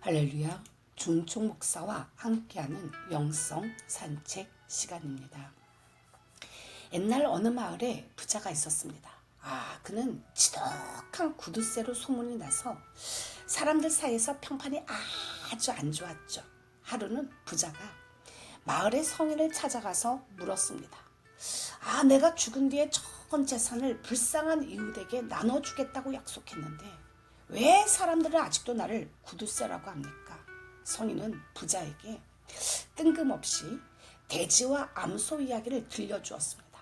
할렐루야, 준총 목사와 함께하는 영성 산책 시간입니다. 옛날 어느 마을에 부자가 있었습니다. 그는 지독한 구두쇠로 소문이 나서 사람들 사이에서 평판이 아주 안 좋았죠. 하루는 부자가 마을의 성인을 찾아가서 물었습니다. 내가 죽은 뒤에 전 재산을 불쌍한 이웃에게 나눠주겠다고 약속했는데 왜 사람들은 아직도 나를 구두쇠라고 합니까? 성인은 부자에게 뜬금없이 돼지와 암소 이야기를 들려주었습니다.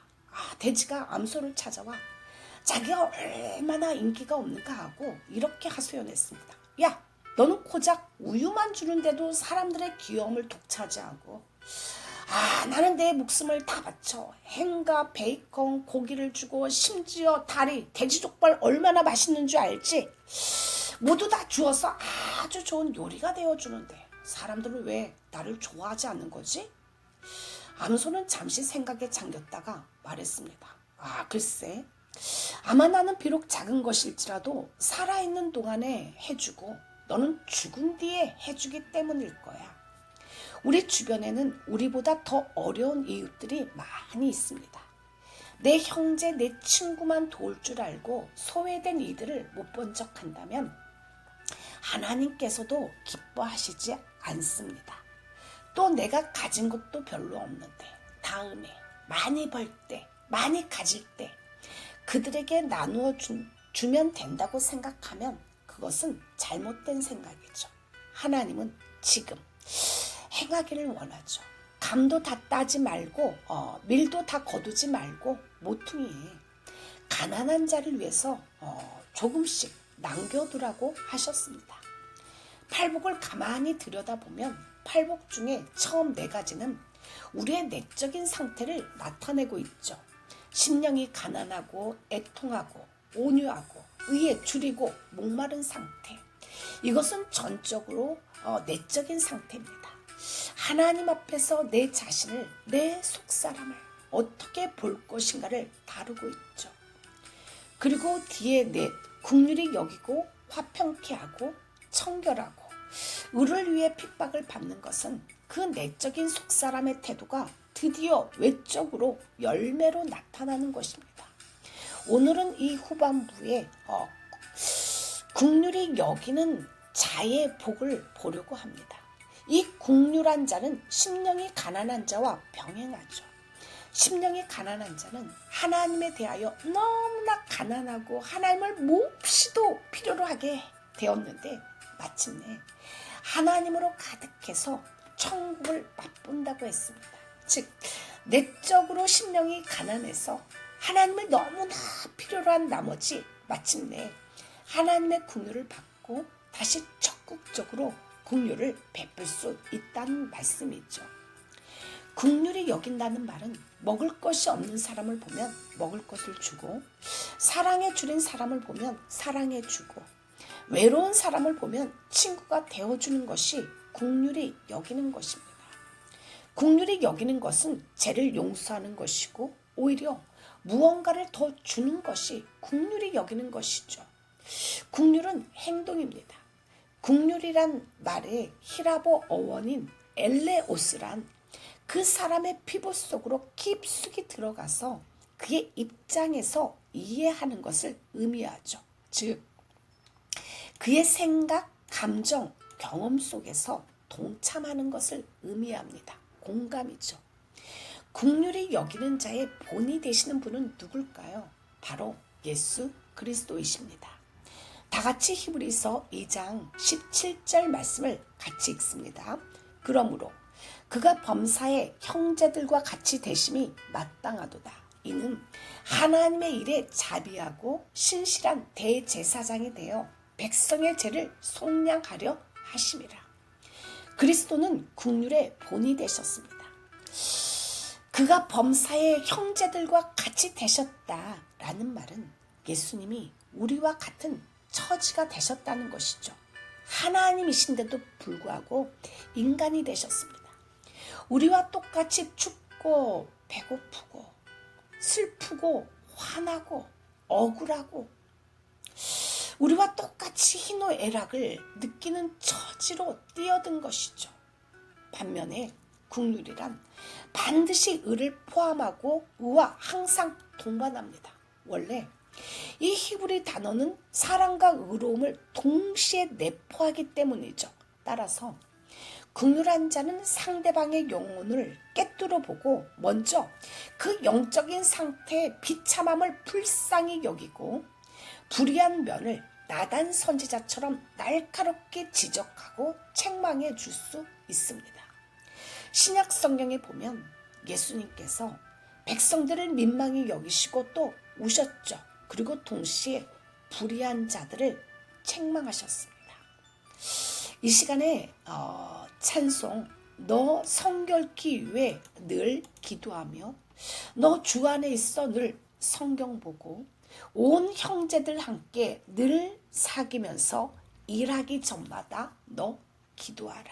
돼지가 암소를 찾아와 자기가 얼마나 인기가 없는가 하고 이렇게 하소연했습니다. 야, 너는 고작 우유만 주는데도 사람들의 귀여움을 독차지하고 나는 내 목숨을 다 바쳐 햄과 베이컨, 고기를 주고 심지어 다리, 돼지족발 얼마나 맛있는 줄 알지? 모두 다 주어서 아주 좋은 요리가 되어주는데 사람들은 왜 나를 좋아하지 않는 거지? 암소는 잠시 생각에 잠겼다가 말했습니다. 글쎄, 아마 나는 비록 작은 것일지라도 살아있는 동안에 해주고 너는 죽은 뒤에 해주기 때문일 거야. 우리 주변에는 우리보다 더 어려운 이웃들이 많이 있습니다. 내 형제, 내 친구만 도울 줄 알고 소외된 이들을 못 본 척 한다면 하나님께서도 기뻐하시지 않습니다. 또 내가 가진 것도 별로 없는데 다음에 많이 벌 때, 많이 가질 때 그들에게 나누어 주면 된다고 생각하면 그것은 잘못된 생각이죠. 하나님은 지금 행하기를 원하죠. 감도 다 따지 말고 밀도 다 거두지 말고 모퉁이에 가난한 자를 위해서 조금씩 남겨두라고 하셨습니다. 팔복을 가만히 들여다보면 팔복 중에 처음 4가지는 우리의 내적인 상태를 나타내고 있죠. 심령이 가난하고 애통하고 온유하고 의에 줄이고 목마른 상태. 이것은 전적으로 내적인 상태입니다. 하나님 앞에서 내 자신을, 내 속사람을 어떻게 볼 것인가를 다루고 있죠. 그리고 뒤에 긍휼히 여기고 화평케 하고 청결하고 의를 위해 핍박을 받는 것은 그 내적인 속사람의 태도가 드디어 외적으로 열매로 나타나는 것입니다. 오늘은 이 후반부에 긍휼히 여기는 자의 복을 보려고 합니다. 이 긍휼한 자는 심령이 가난한 자와 병행하죠. 심령이 가난한 자는 하나님에 대하여 너무나 가난하고 하나님을 몹시도 필요로 하게 되었는데 마침내 하나님으로 가득해서 천국을 맛본다고 했습니다. 즉 내적으로 심령이 가난해서 하나님을 너무나 필요로 한 나머지 마침내 하나님의 긍휼을 받고 다시 적극적으로 긍휼을 베풀 수 있다는 말씀이죠. 긍휼히 여긴다는 말은 먹을 것이 없는 사람을 보면 먹을 것을 주고 사랑에 줄인 사람을 보면 사랑해 주고 외로운 사람을 보면 친구가 되어주는 것이 긍휼히 여기는 것입니다. 긍휼히 여기는 것은 죄를 용서하는 것이고 오히려 무언가를 더 주는 것이 긍휼히 여기는 것이죠. 긍휼은 행동입니다. 긍휼이란 말의 히라보 어원인 엘레오스란 그 사람의 피부 속으로 깊숙이 들어가서 그의 입장에서 이해하는 것을 의미하죠. 즉 그의 생각, 감정, 경험 속에서 동참하는 것을 의미합니다. 공감이죠. 긍휼히 여기는 자의 본이 되시는 분은 누굴까요? 바로 예수 그리스도이십니다. 다 같이 히브리서 2장 17절 말씀을 같이 읽습니다. 그러므로 그가 범사의 형제들과 같이 되심이 마땅하도다. 이는 하나님의 일에 자비하고 신실한 대제사장이 되어 백성의 죄를 속량하려 하심이라. 그리스도는 긍휼의 본이 되셨습니다. 그가 범사의 형제들과 같이 되셨다라는 말은 예수님이 우리와 같은 처지가 되셨다는 것이죠. 하나님이신데도 불구하고 인간이 되셨습니다. 우리와 똑같이 춥고 배고프고 슬프고 화나고 억울하고 우리와 똑같이 희노애락을 느끼는 처지로 뛰어든 것이죠. 반면에 국률이란 반드시 의를 포함하고 의와 항상 동반합니다. 원래 이 히브리 단어는 사랑과 의로움을 동시에 내포하기 때문이죠. 따라서 긍휼한 자는 상대방의 영혼을 꿰뚫어 보고 먼저 그 영적인 상태의 비참함을 불쌍히 여기고 불의한 면을 나단 선지자처럼 날카롭게 지적하고 책망해 줄 수 있습니다. 신약 성경에 보면 예수님께서 백성들을 민망히 여기시고 또 우셨죠. 그리고 동시에 불의한 자들을 책망하셨습니다. 이 시간에 찬송 너 성결케 위해 늘 기도하며 너 주 안에 있어 늘 성경 보고 온 형제들 함께 늘 사귀면서 일하기 전마다 너 기도하라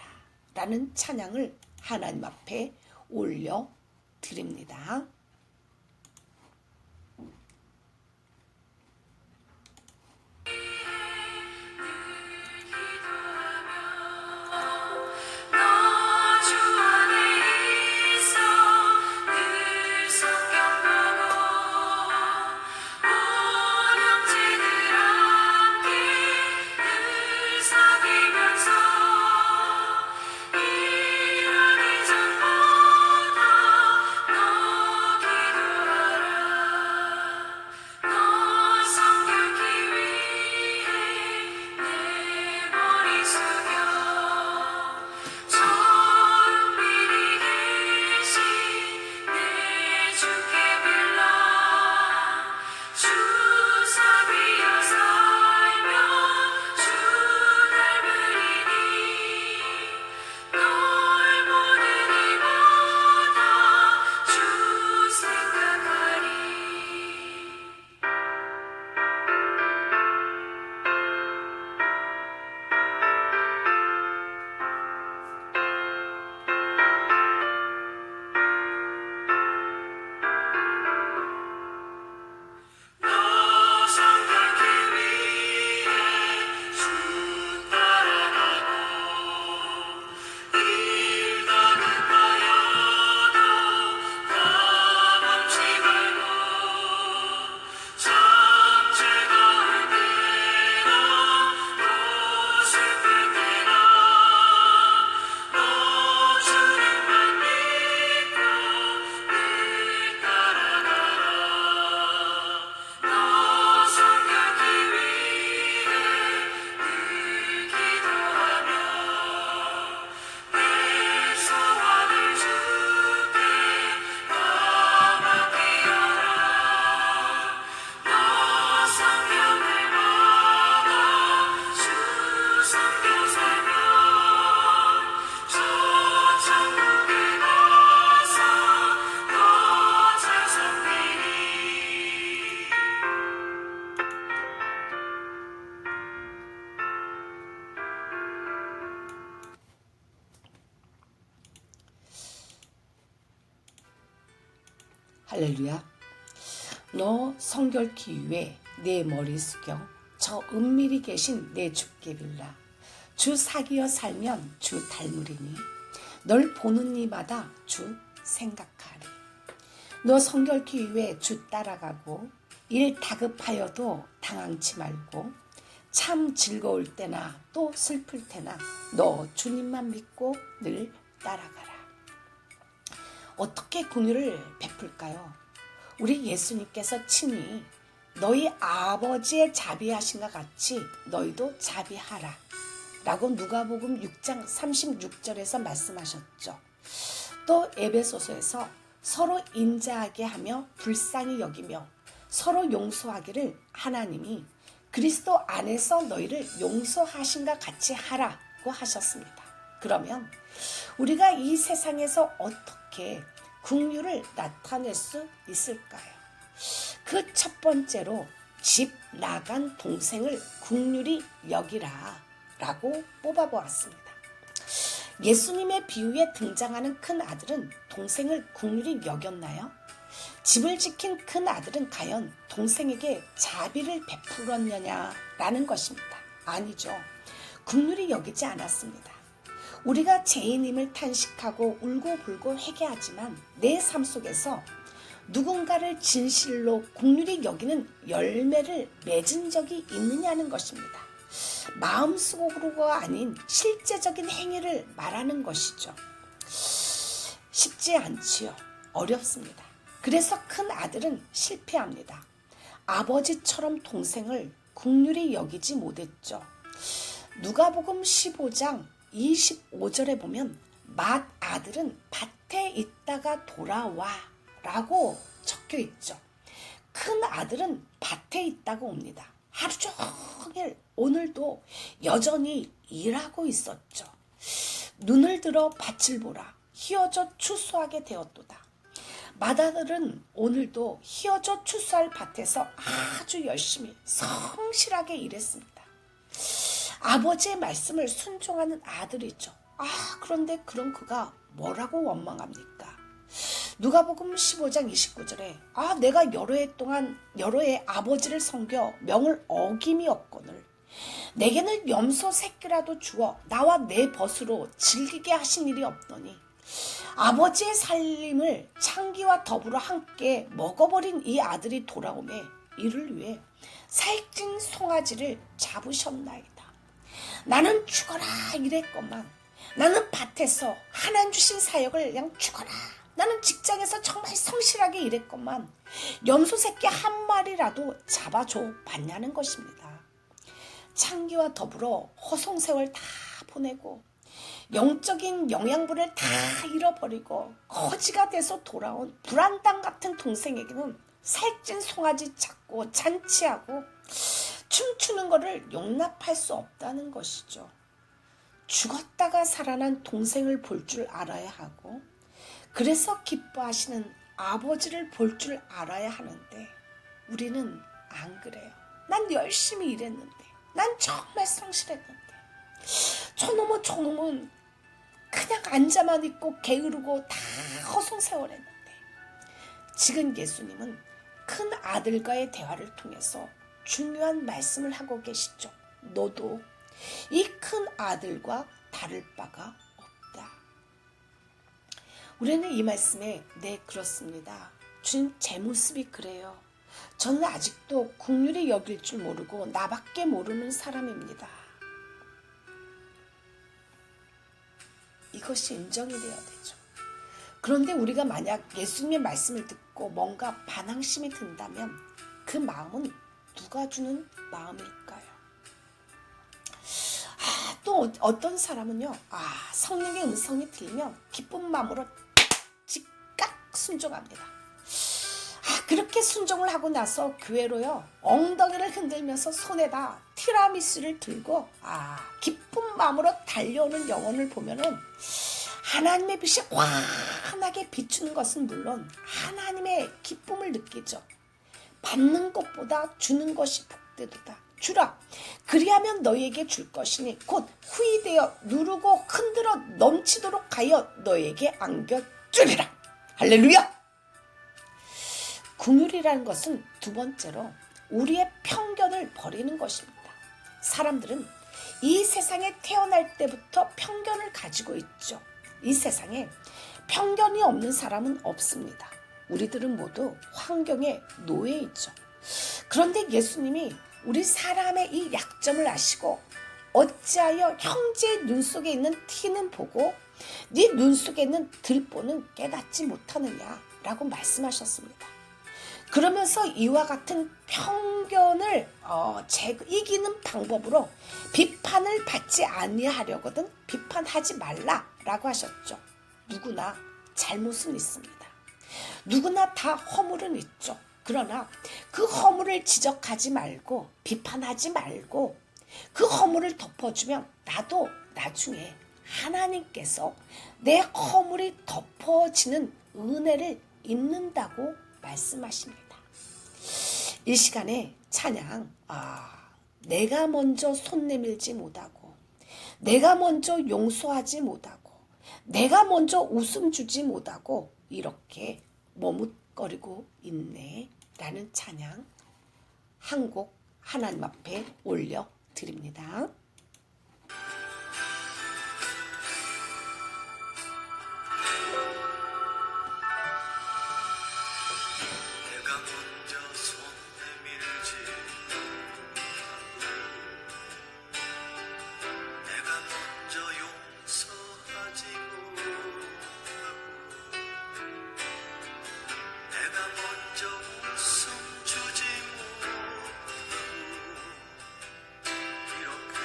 라는 찬양을 하나님 앞에 올려드립니다. 할렐루야. 너 성결케 위해 내 머리 숙여 저 은밀히 계신 내 주께 빌라. 주 사귀어 살면 주 닮으리니 널 보는 이마다 주 생각하리. 너 성결케 위해 주 따라가고 일 다급하여도 당황치 말고 참 즐거울 때나 또 슬플 때나 너 주님만 믿고 늘 따라가라. 어떻게 긍휼을 베풀까요? 우리 예수님께서 친히 너희 아버지의 자비하신 것 같이 너희도 자비하라 라고 누가복음 6장 36절에서 말씀하셨죠. 또 에베소서에서 서로 인자하게 하며 불쌍히 여기며 서로 용서하기를 하나님이 그리스도 안에서 너희를 용서하신 것 같이 하라고 하셨습니다. 그러면 우리가 이 세상에서 어떻게 긍휼을 나타낼 수 있을까요? 그 첫 번째로 집 나간 동생을 긍휼히 여기라 라고 뽑아보았습니다. 예수님의 비유에 등장하는 큰 아들은 동생을 긍휼히 여겼나요? 집을 지킨 큰 아들은 과연 동생에게 자비를 베풀었느냐라는 것입니다. 아니죠. 긍휼히 여기지 않았습니다. 우리가 죄인임을 탄식하고 울고불고 회개하지만 내 삶 속에서 누군가를 진실로 긍휼히 여기는 열매를 맺은 적이 있느냐는 것입니다. 마음속으로가 아닌 실제적인 행위를 말하는 것이죠. 쉽지 않지요. 어렵습니다. 그래서 큰 아들은 실패합니다. 아버지처럼 동생을 긍휼히 여기지 못했죠. 누가복음 15장 25절에 보면 맏아들은 밭에 있다가 돌아와 라고 적혀 있죠. 큰 아들은 밭에 있다가 옵니다. 하루 종일 오늘도 여전히 일하고 있었죠. 눈을 들어 밭을 보라. 휘어져 추수하게 되었도다. 맏아들은 오늘도 휘어져 추수할 밭에서 아주 열심히 성실하게 일했습니다. 아버지의 말씀을 순종하는 아들이죠. 그런데 그런 그가 뭐라고 원망합니까? 누가복음 15장 29절에 내가 여러 해 아버지를 섬겨 명을 어김이 없거늘 내게는 염소 새끼라도 주어 나와 내 벗으로 즐기게 하신 일이 없더니 아버지의 살림을 창기와 더불어 함께 먹어버린 이 아들이 돌아오매 이를 위해 살찐 송아지를 잡으셨나이다. 나는 죽어라 이랬건만 나는 밭에서 하나님 주신 사역을 그냥 죽어라. 나는 직장에서 정말 성실하게 일했건만 염소 새끼 한 마리라도 잡아줘 봤냐는 것입니다. 창기와 더불어 허송세월 다 보내고 영적인 영양분을 다 잃어버리고 거지가 돼서 돌아온 불안당 같은 동생에게는 살찐 송아지 잡고 잔치하고 춤추는 것을 용납할 수 없다는 것이죠. 죽었다가 살아난 동생을 볼 줄 알아야 하고 그래서 기뻐하시는 아버지를 볼 줄 알아야 하는데 우리는 안 그래요. 난 열심히 일했는데 난 정말 성실했는데 저놈은 그냥 앉아만 있고 게으르고 다 허송세월했는데 지금 예수님은 큰 아들과의 대화를 통해서 중요한 말씀을 하고 계시죠. 너도 이 큰 아들과 다를 바가 없다. 우리는 이 말씀에 그렇습니다. 주님 제 모습이 그래요. 저는 아직도 긍휼히 여길 줄 모르고 나밖에 모르는 사람입니다. 이것이 인정이 되어야 되죠. 그런데 우리가 만약 예수님의 말씀을 듣고 뭔가 반항심이 든다면 그 마음은 누가 주는 마음일까요? 또 어떤 사람은요. 성령의 음성이 들리면 기쁜 마음으로 즉각 순종합니다. 그렇게 순종을 하고 나서 교회로요. 엉덩이를 흔들면서 손에다 티라미수를 들고 기쁜 마음으로 달려오는 영혼을 보면은 하나님의 빛이 환하게 비추는 것은 물론 하나님의 기쁨을 느끼죠. 받는 것보다 주는 것이 복되도다. 주라. 그리하면 너희에게 줄 것이니 곧 후이되어 누르고 흔들어 넘치도록 하여 너희에게 안겨주리라. 할렐루야. 긍휼이라는 것은 두 번째로 우리의 편견을 버리는 것입니다. 사람들은 이 세상에 태어날 때부터 편견을 가지고 있죠. 이 세상에 편견이 없는 사람은 없습니다. 우리들은 모두 환경에 놓여 있죠. 그런데 예수님이 우리 사람의 이 약점을 아시고 어찌하여 형제의 눈 속에 있는 티는 보고 네 눈 속에 있는 들보는 깨닫지 못하느냐라고 말씀하셨습니다. 그러면서 이와 같은 편견을 이기는 방법으로 비판을 받지 아니하려거든 비판하지 말라라고 하셨죠. 누구나 잘못은 있습니다. 누구나 다 허물은 있죠. 그러나 그 허물을 지적하지 말고 비판하지 말고 그 허물을 덮어주면 나도 나중에 하나님께서 내 허물이 덮어지는 은혜를 입는다고 말씀하십니다. 이 시간에 찬양 내가 먼저 손 내밀지 못하고 내가 먼저 용서하지 못하고 내가 먼저 웃음 주지 못하고 이렇게 머뭇거리는 흠칫거리고 있네 라는 찬양 한 곡 하나님 앞에 올려드립니다. 내가 먼저 손 내밀지 내가 먼저 용서하지 못하고 내가 먼저 웃음 주지 못하고 이렇게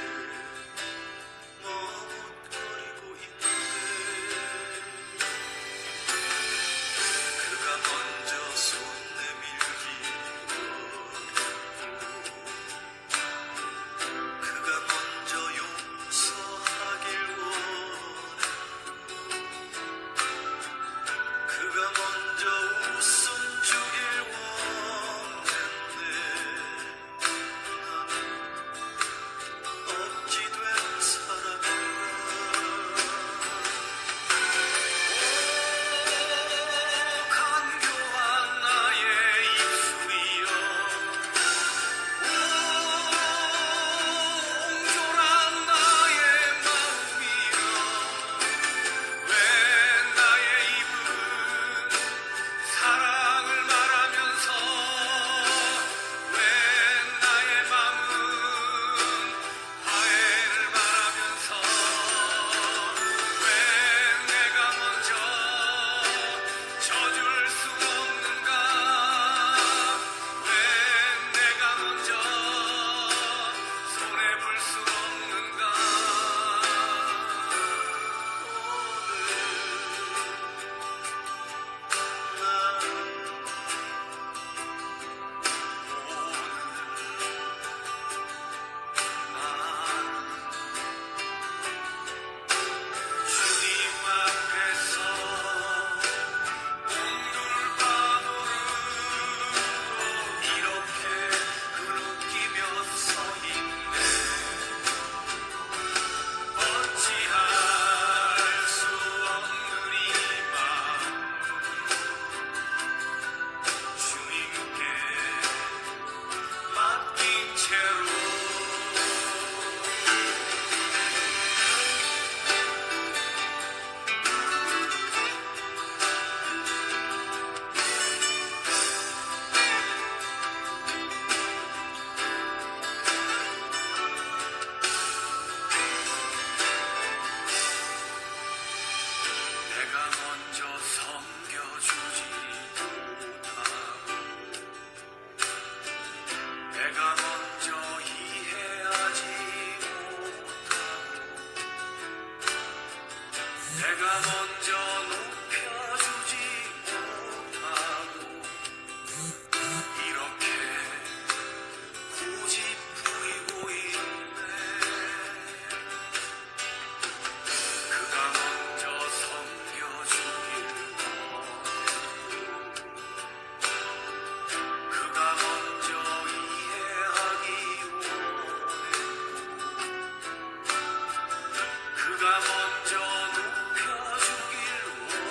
머뭇거리고 있는데 그가 먼저 손 내밀기 원하고 그가 먼저 용서하길 원하고 그가 먼저 웃음 주길 원했네. 나는 억지된 사람이라 간교한 나의 입술이여 옹졸한 나의 마음이여 왜 나의 입은 사랑을 말하면서 왜 나의 맘은 화해를 말하면서 왜 내가 먼저 져줄 수 없는가 왜 내가 먼저 손해볼 수 없는가 주님 앞에서 오늘밤으로 이렇게 흐느끼며 서 있네. 어찌할 수 없는 이 맘 주님께 맡긴 채로 내가 먼저 섬겨주지 못하고 내가 먼저 이해하지 못하고 내가 먼저 높여주지 못하고 이렇게 고집부리고 있네. 그가 먼저 섬겨주길 원했고 그가 먼저 이해하기 원했고 그가 먼저 높여주길 원했고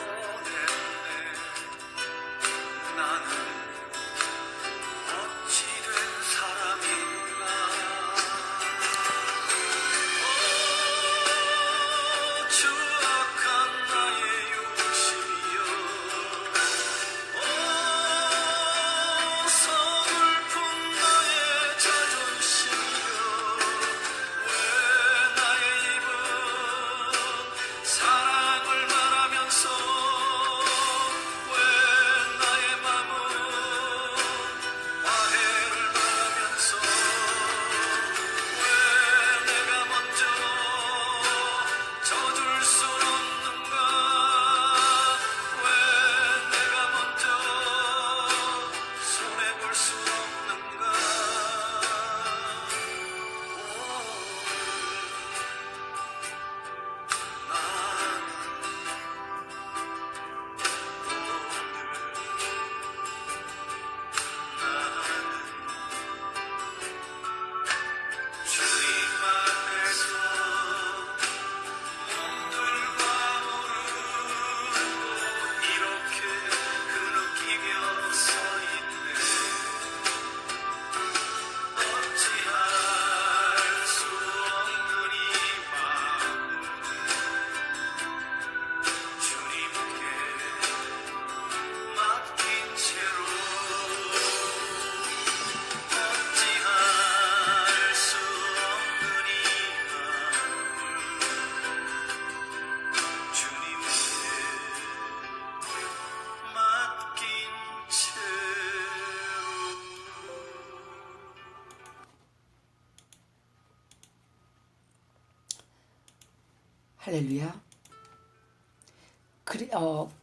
할렐루야.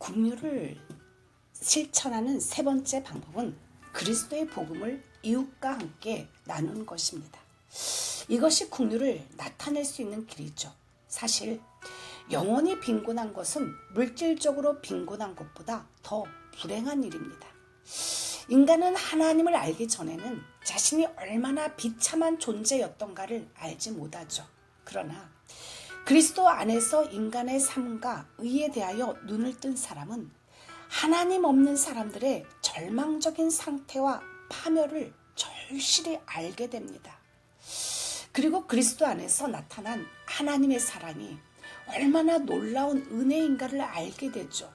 긍휼을 실천하는 세 번째 방법은 그리스도의 복음을 이웃과 함께 나누는 것입니다. 이것이 긍휼을 나타낼 수 있는 길이죠. 사실 영혼이 빈곤한 것은 물질적으로 빈곤한 것보다 더 불행한 일입니다. 인간은 하나님을 알기 전에는 자신이 얼마나 비참한 존재였던가를 알지 못하죠. 그러나 그리스도 안에서 인간의 삶과 의에 대하여 눈을 뜬 사람은 하나님 없는 사람들의 절망적인 상태와 파멸을 절실히 알게 됩니다. 그리고 그리스도 안에서 나타난 하나님의 사랑이 얼마나 놀라운 은혜인가를 알게 되죠.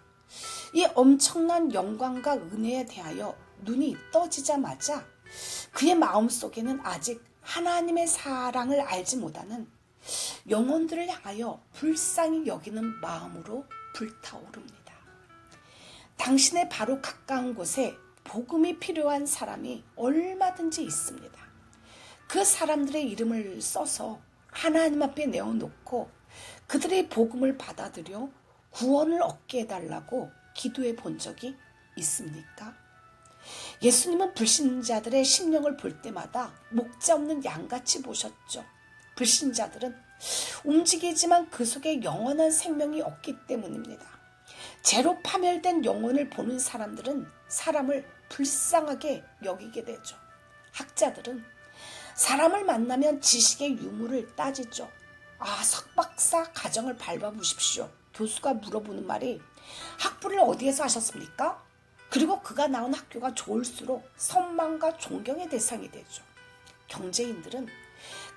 이 엄청난 영광과 은혜에 대하여 눈이 떠지자마자 그의 마음속에는 아직 하나님의 사랑을 알지 못하는 영혼들을 향하여 불쌍히 여기는 마음으로 불타오릅니다. 당신의 바로 가까운 곳에 복음이 필요한 사람이 얼마든지 있습니다. 그 사람들의 이름을 써서 하나님 앞에 내어놓고 그들의 복음을 받아들여 구원을 얻게 해달라고 기도해 본 적이 있습니까? 예수님은 불신자들의 심령을 볼 때마다 목자 없는 양같이 보셨죠. 불신자들은 움직이지만 그 속에 영원한 생명이 없기 때문입니다. 죄로 파멸된 영혼을 보는 사람들은 사람을 불쌍하게 여기게 되죠. 학자들은 사람을 만나면 지식의 유무를 따지죠. 석박사 가정을 밟아보십시오. 교수가 물어보는 말이 학부를 어디에서 하셨습니까? 그리고 그가 나온 학교가 좋을수록 선망과 존경의 대상이 되죠. 경제인들은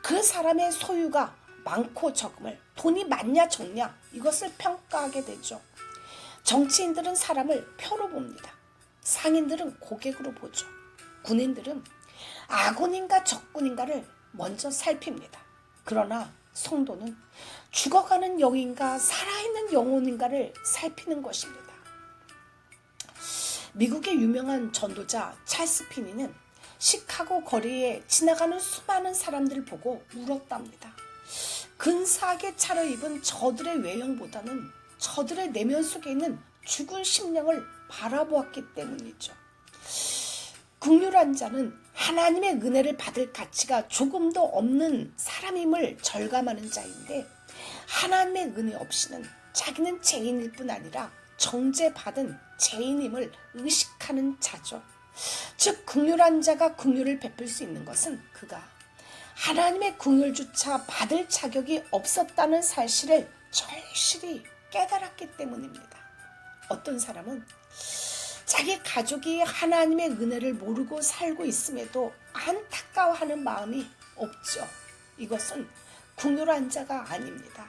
그 사람의 소유가 많고 적음을, 돈이 많냐 적냐 이것을 평가하게 되죠. 정치인들은 사람을 표로 봅니다. 상인들은 고객으로 보죠. 군인들은 아군인가 적군인가를 먼저 살핍니다. 그러나 성도는 죽어가는 영인가 살아있는 영혼인가를 살피는 것입니다. 미국의 유명한 전도자 찰스 피니는 시카고 거리에 지나가는 수많은 사람들을 보고 울었답니다. 근사하게 차려입은 저들의 외형보다는 저들의 내면 속에 있는 죽은 심령을 바라보았기 때문이죠. 긍휼한 자는 하나님의 은혜를 받을 가치가 조금도 없는 사람임을 절감하는 자인데, 하나님의 은혜 없이는 자기는 죄인일 뿐 아니라 정죄받은 죄인임을 의식하는 자죠. 즉 긍휼한 자가 긍휼을 베풀 수 있는 것은 그가 하나님의 긍휼조차 받을 자격이 없었다는 사실을 절실히 깨달았기 때문입니다. 어떤 사람은 자기 가족이 하나님의 은혜를 모르고 살고 있음에도 안타까워하는 마음이 없죠. 이것은 긍휼한 자가 아닙니다.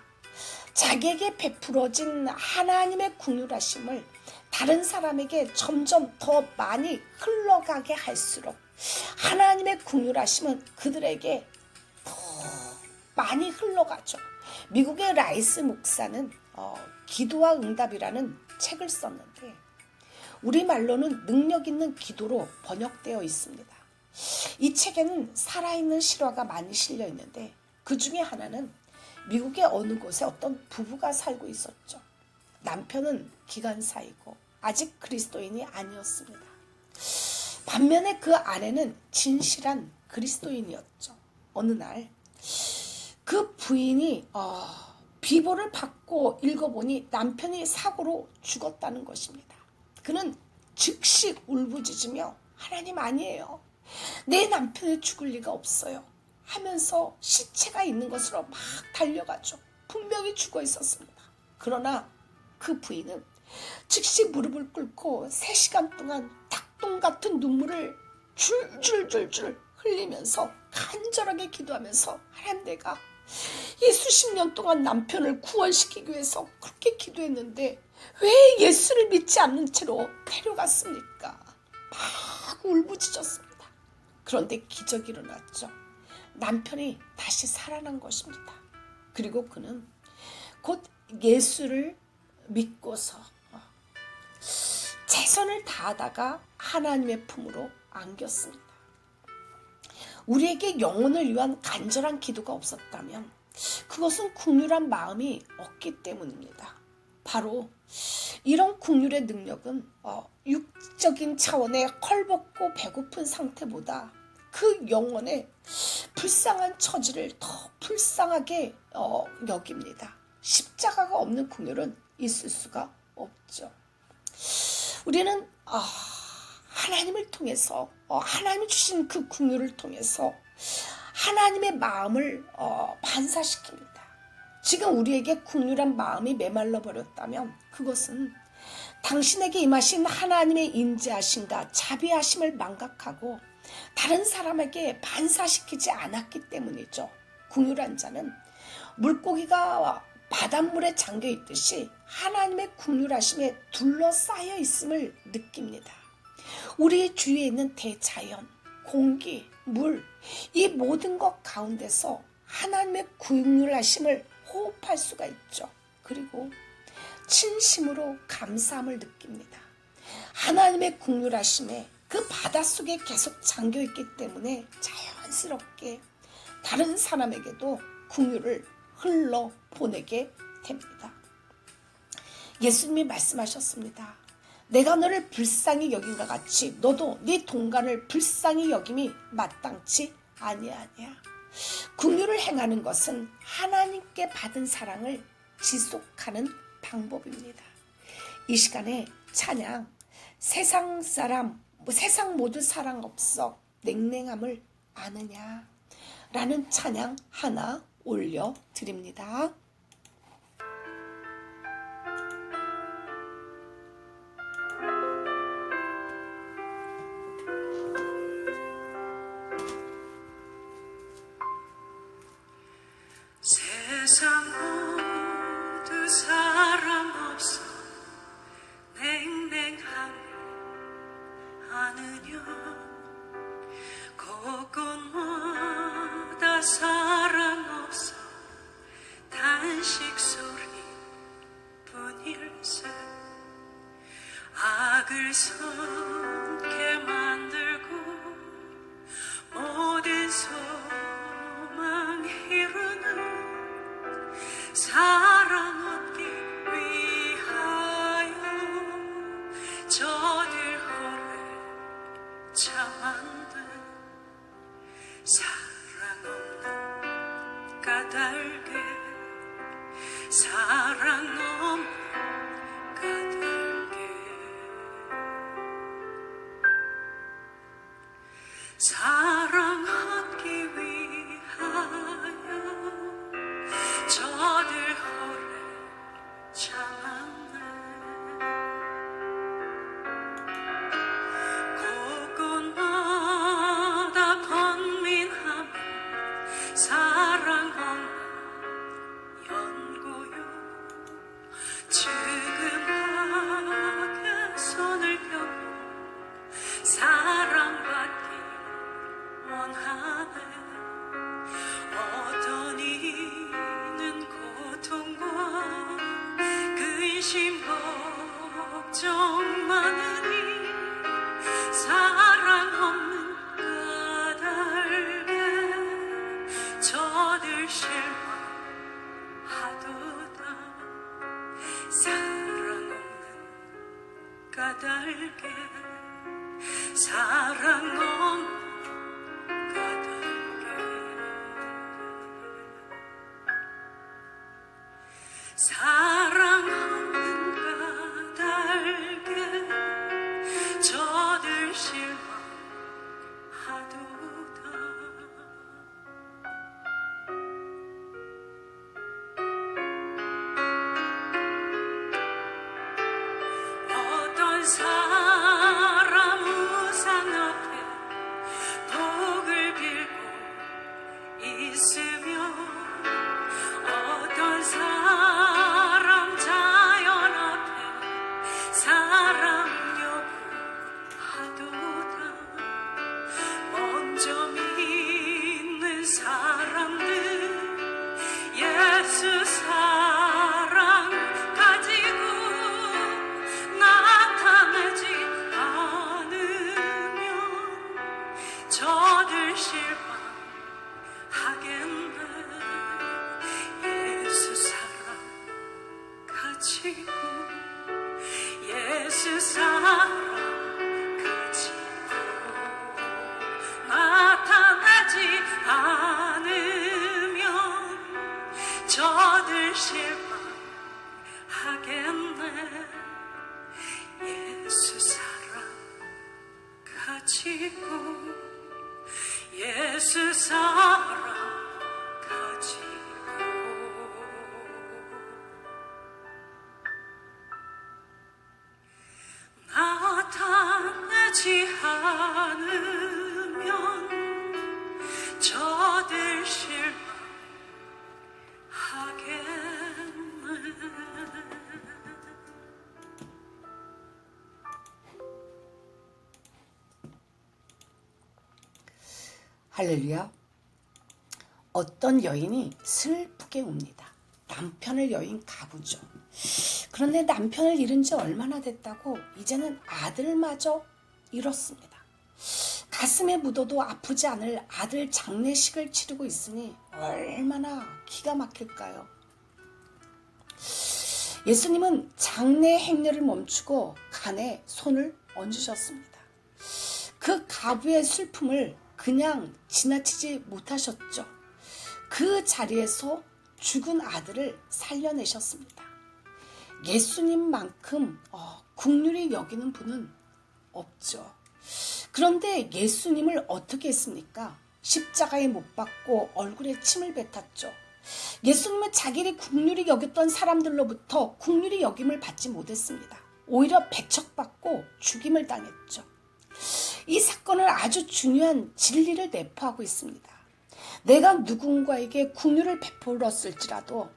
자기에게 베풀어진 하나님의 긍휼하심을 다른 사람에게 점점 더 많이 흘러가게 할수록 하나님의 긍휼하심은 그들에게 더 많이 흘러가죠. 미국의 라이스 목사는 기도와 응답이라는 책을 썼는데 우리말로는 능력 있는 기도로 번역되어 있습니다. 이 책에는 살아있는 실화가 많이 실려 있는데 그 중에 하나는 미국의 어느 곳에 어떤 부부가 살고 있었죠. 남편은 기간사이고 아직 그리스도인이 아니었습니다. 반면에 그 아내는 진실한 그리스도인이었죠. 어느 날 그 부인이 비보를 받고 읽어보니 남편이 사고로 죽었다는 것입니다. 그는 즉시 울부짖으며 하나님 아니에요. 내 남편이 죽을 리가 없어요 하면서 시체가 있는 곳으로 막 달려가죠. 분명히 죽어 있었습니다. 그러나 그 부인은 즉시 무릎을 꿇고 3시간 동안 닭똥 같은 눈물을 줄줄줄줄 흘리면서 간절하게 기도하면서 하나님 내가 이 수십 년 동안 남편을 구원시키기 위해서 그렇게 기도했는데 왜 예수를 믿지 않는 채로 데려갔습니까? 막 울부짖었습니다. 그런데 기적이 일어났죠. 남편이 다시 살아난 것입니다. 그리고 그는 곧 예수를 믿고서 최선을 다하다가 하나님의 품으로 안겼습니다. 우리에게 영혼을 위한 간절한 기도가 없었다면 그것은 국률한 마음이 없기 때문입니다. 바로 이런 국률의 능력은 육적인 차원의 헐벗고 배고픈 상태보다 그 영혼의 불쌍한 처지를 더 불쌍하게 여깁니다. 십자가가 없는 국률은 있을 수가 없죠. 우리는 하나님을 통해서 하나님이 주신 그 국률을 통해서 하나님의 마음을 반사시킵니다. 지금 우리에게 국률한 마음이 메말라 버렸다면 그것은 당신에게 임하신 하나님의 인자하심과 자비하심을 망각하고 다른 사람에게 반사시키지 않았기 때문이죠. 국률한 자는 물고기가 바닷물에 잠겨 있듯이 하나님의 국률하심에 둘러싸여 있음을 느낍니다. 우리 주위에 있는 대자연, 공기, 물, 이 모든 것 가운데서 하나님의 국률하심을 호흡할 수가 있죠. 그리고 진심으로 감사함을 느낍니다. 하나님의 국률하심에 그 바닷속에 계속 잠겨있기 때문에 자연스럽게 다른 사람에게도 국률을 흘러보내게 됩니다. 예수님이 말씀하셨습니다. 내가 너를 불쌍히 여긴과 같이 너도 네 동간을 불쌍히 여김이 마땅치 아니하냐. 국률을 행하는 것은 하나님께 받은 사랑을 지속하는 방법입니다. 이 시간에 찬양, 세상 모두 사랑 없어 냉랭함을 아느냐 라는 찬양 하나 올려드립니다. 세상 모두 사랑 없어 냉랭함을 아느냐 곳곳마다 사랑 없어 단식 소리뿐일세 악을 섬게 만들고 모든 소망 이루는 사랑 얻기 위하여 저들 오래 참았네. 사랑 없는 까닭에 사랑 없는 까닭에 사랑 얻기 위하여 저들 오래 참았네. 곳곳마다 번민하며 사랑 없는 연고요 지금하게 손을 펴고 사랑받기 원하네. 어떤 이는 고통과 근심 걱정 많으니 사랑 없는 까닭에 저들 실망하도다. 사랑 없는 까닭에 사랑 없는 사랑 없는 까닭에 저들 실망하도다. 어떤 사람 우상 앞에 복을 빌고 있으며 어떤 사람 자연 앞에 사랑 요구하도다. 먼저 믿는 사람들 예수 사랑 가지고 나타내지 가지고 예수 사랑 가지고 나타나지 않으면 저들 실망하겠네. 예수 사랑 가지고 예수 사랑 가지고 나타나지 않으면 저들 실망하겠네. 할렐루야. 어떤 여인이 슬프게 웁니다. 남편을 여인 가부죠. 그런데 남편을 잃은 지 얼마나 됐다고 이제는 아들마저 잃었습니다. 가슴에 묻어도 아프지 않을 아들 장례식을 치르고 있으니 얼마나 기가 막힐까요? 예수님은 장례 행렬을 멈추고 간에 손을 얹으셨습니다. 그 가부의 슬픔을 그냥 지나치지 못하셨죠. 그 자리에서 죽은 아들을 살려내셨습니다. 예수님만큼 긍휼히 여기는 분은 없죠. 그런데 예수님을 어떻게 했습니까? 십자가에 못 박고 얼굴에 침을 뱉었죠. 예수님은 자기를 긍휼히 여겼던 사람들로부터 긍휼히 여김을 받지 못했습니다. 오히려 배척받고 죽임을 당했죠. 이 사건은 아주 중요한 진리를 내포하고 있습니다. 내가 누군가에게 긍휼을 베풀었을지라도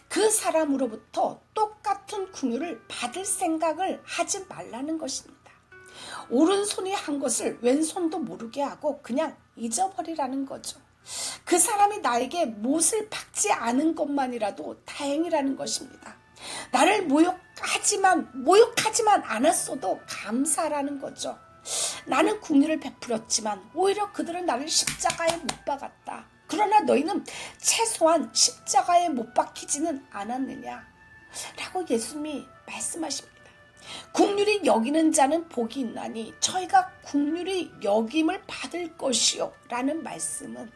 그 사람으로부터 똑같은 긍휼을 받을 생각을 하지 말라는 것입니다. 오른손이 한 것을 왼손도 모르게 하고 그냥 잊어버리라는 거죠. 그 사람이 나에게 못을 박지 않은 것만이라도 다행이라는 것입니다. 나를 모욕하지만 않았어도 감사라는 거죠. 나는 긍휼을 베풀었지만 오히려 그들은 나를 십자가에 못 박았다. 그러나 너희는 최소한 십자가에 못 박히지는 않았느냐 라고 예수님이 말씀하십니다. 긍휼히 여기는 자는 복이 있나니 저희가 긍휼히 여김을 받을 것이요 라는 말씀은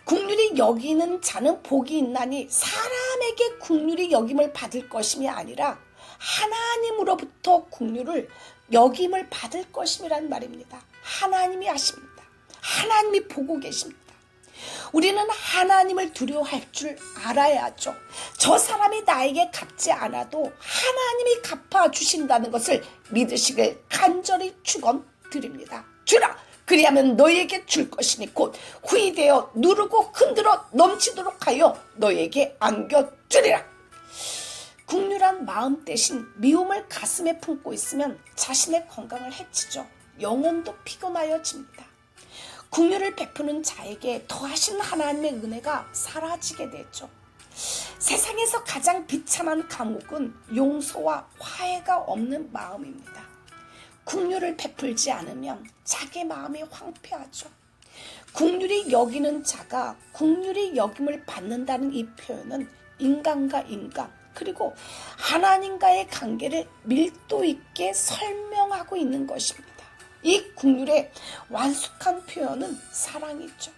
긍휼히 여기는 자는 복이 있나니 사람에게 긍휼히 여김을 받을 것임이 아니라 하나님으로부터 긍휼을 여김을 받을 것임이란 말입니다. 하나님이 하십니다. 하나님이 보고 계십니다. 우리는 하나님을 두려워할 줄 알아야죠. 저 사람이 나에게 갚지 않아도 하나님이 갚아주신다는 것을 믿으시길 간절히 축원드립니다. 주라 그리하면 너희에게 줄 것이니 곧 후이되어 누르고 흔들어 넘치도록 하여 너희에게 안겨주리라. 긍휼한 마음 대신 미움을 가슴에 품고 있으면 자신의 건강을 해치죠. 영혼도 피곤하여집니다. 긍휼을 베푸는 자에게 더하신 하나님의 은혜가 사라지게 되죠. 세상에서 가장 비참한 감옥은 용서와 화해가 없는 마음입니다. 긍휼을 베풀지 않으면 자기 마음이 황폐하죠. 긍휼히 여기는 자가 긍휼히 여김을 받는다는 이 표현은 인간과 인간 그리고 하나님과의 관계를 밀도 있게 설명하고 있는 것입니다. 이 긍휼의 완숙한 표현은 사랑이죠.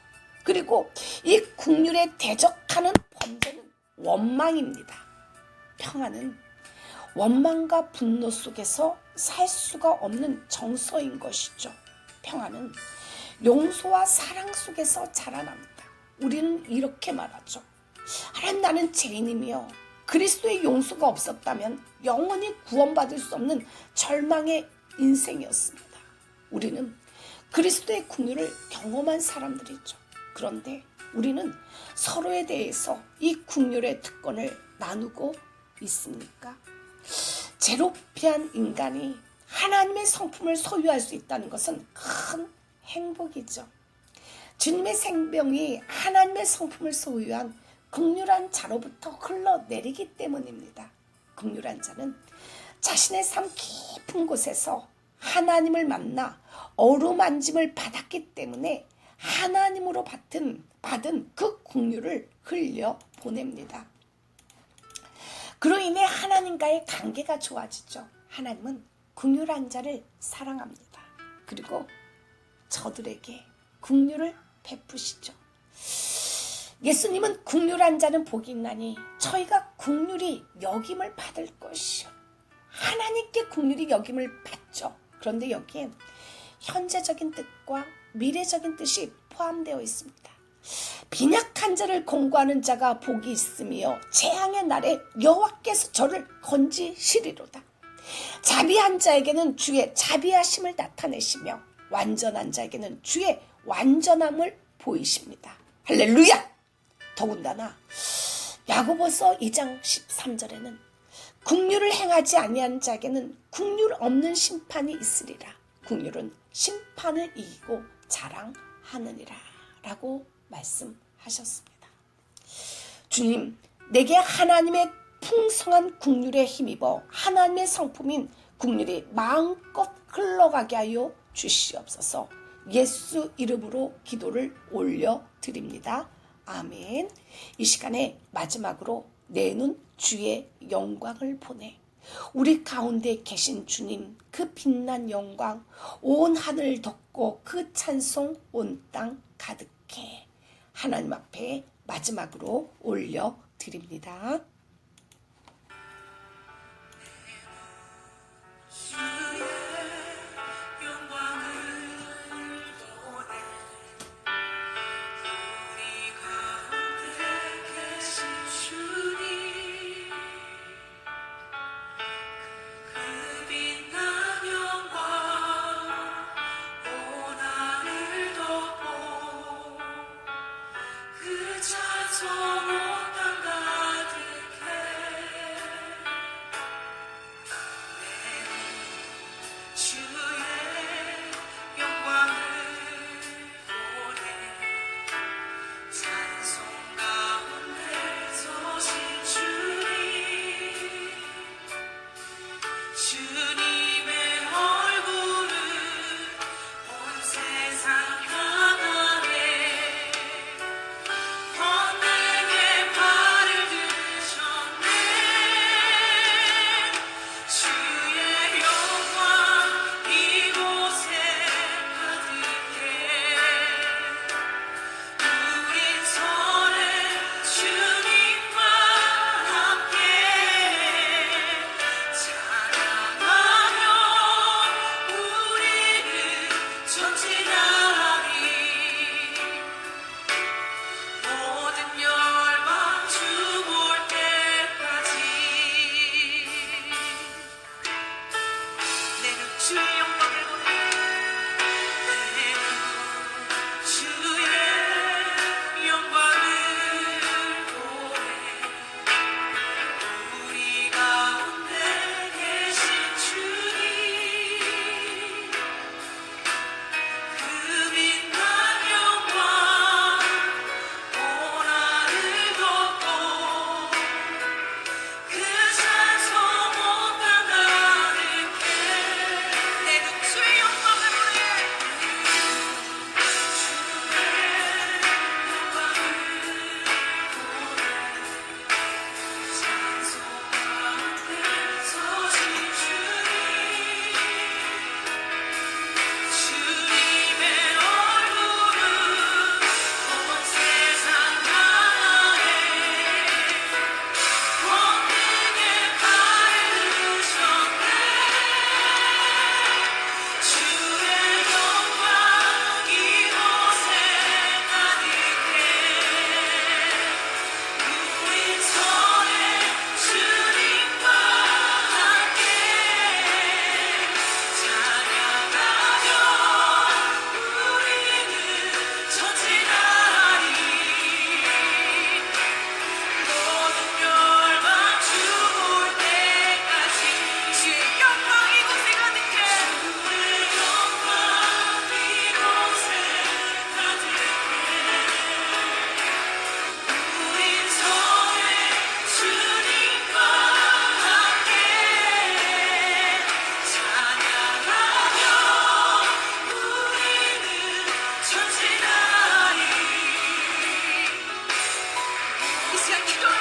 그리고 이 긍휼에 대적하는 범죄는 원망입니다. 평안은 원망과 분노 속에서 살 수가 없는 정서인 것이죠. 평안은 용서와 사랑 속에서 자라납니다. 우리는 이렇게 말하죠. 하나님 나는 죄인이며 그리스도의 용서가 없었다면 영원히 구원받을 수 없는 절망의 인생이었습니다. 우리는 그리스도의 긍휼을 경험한 사람들이죠. 그런데 우리는 서로에 대해서 이 긍휼의 특권을 나누고 있습니까? 제로피한 인간이 하나님의 성품을 소유할 수 있다는 것은 큰 행복이죠. 주님의 생명이 하나님의 성품을 소유한 긍휼한 자로부터 흘러내리기 때문입니다. 긍휼한 자는 자신의 삶 깊은 곳에서 하나님을 만나 어루만짐을 받았기 때문에 하나님으로 받은 그 긍휼을 흘려 보냅니다. 그로 인해 하나님과의 관계가 좋아지죠. 하나님은 긍휼한 자를 사랑합니다. 그리고 저들에게 긍휼을 베푸시죠. 예수님은 긍휼한 자는 복이 있나니 저희가 긍휼히 여김을 받을 것이요. 하나님께 긍휼히 여김을 받죠. 그런데 여기엔 현재적인 뜻과 미래적인 뜻이 포함되어 있습니다. 빈약한 자를 공고하는 자가 복이 있으며 재앙의 날에 여호와께서 저를 건지시리로다. 자비한 자에게는 주의 자비하심을 나타내시며 완전한 자에게는 주의 완전함을 보이십니다. 할렐루야! 더군다나 야고보서 2장 13절에는 긍휼을 행하지 아니한 자에게는 긍휼 없는 심판이 있으리라. 긍휼은 심판을 이기고 자랑하느니라 라고 말씀하셨습니다. 주님, 내게 하나님의 풍성한 긍휼에 힘입어 하나님의 성품인 긍휼이 마음껏 흘러가게 하여 주시옵소서. 예수 이름으로 기도를 올려드립니다. 아멘. 이 시간에 마지막으로 내 눈 주의 영광을 보내. 우리 가운데 계신 주님, 그 빛난 영광 온 하늘 덮고 그 찬송 온 땅 가득해. 하나님 앞에 마지막으로 올려드립니다. 시간 기도를